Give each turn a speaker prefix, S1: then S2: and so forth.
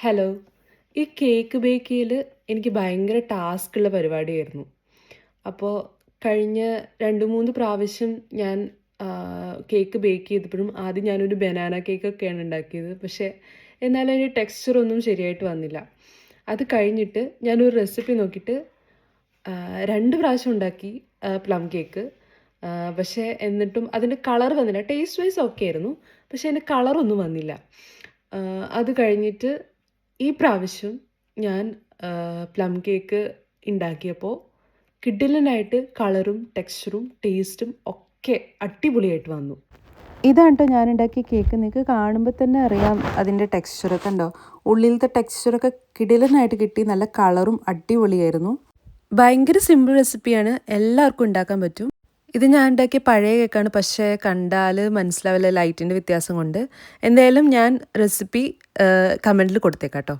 S1: Hello. ഈ cake bake ചെയ്യല് എനിക്ക് ഭയങ്കര ടാസ്ക്കുള്ള പരിപാടിയായിരുന്നു. അപ്പോൾ കഴിഞ്ഞ 2, 3 പ്രാവശ്യം ഞാൻ കേക്ക് ബേക്ക് ചെയ്തപ്പോഴും ആദ്യം ഞാനൊരു ബനാന കേക്കൊക്കെയാണ് ഉണ്ടാക്കിയത്. പക്ഷേ എന്നാലും അതിൻ്റെ ടെക്സ്ചറൊന്നും ശരിയായിട്ട് വന്നില്ല. അത് കഴിഞ്ഞിട്ട് ഞാനൊരു റെസിപ്പി നോക്കിയിട്ട് 2 പ്രാവശ്യം ഉണ്ടാക്കി പ്ലം കേക്ക്. പക്ഷേ എന്നിട്ടും അതിൻ്റെ കളർ വന്നില്ല. ടേസ്റ്റ് വൈസ് ഓക്കെ ആയിരുന്നു. പക്ഷേ അതിൻ്റെ കളറൊന്നും വന്നില്ല. അത് കഴിഞ്ഞിട്ട് ഈ പ്രാവശ്യം ഞാൻ പ്ലം കേക്ക് ഉണ്ടാക്കിയപ്പോൾ കിടിലനായിട്ട് കളറും ടെക്സ്ചറും ടേസ്റ്റും ഒക്കെ അടിപൊളിയായിട്ട് വന്നു.
S2: ഇതാണ് കേട്ടോ ഞാനുണ്ടാക്കിയ കേക്ക്. നിങ്ങൾക്ക് കാണുമ്പോൾ തന്നെ അറിയാം അതിൻ്റെ ടെക്സ്ചറൊക്കെ ഉണ്ടോ. ഉള്ളിലത്തെ ടെക്സ്ചറൊക്കെ കിടിലനായിട്ട് കിട്ടി. നല്ല കളറും അടിപൊളിയായിരുന്നു. ഭയങ്കര സിമ്പിൾ റെസിപ്പിയാണ്, എല്ലാവർക്കും ഉണ്ടാക്കാൻ പറ്റും. ഇത് ഞാൻ ഉണ്ടാക്കിയ പഴയ കേക്കാണ്, പക്ഷേ കണ്ടാൽ മനസ്സിലാവില്ല ലൈറ്റിൻ്റെ വ്യത്യാസം കൊണ്ട്. എന്തായാലും ഞാൻ റെസിപ്പി കമൻറ്റിൽ കൊടുത്തേക്കാം കേട്ടോ.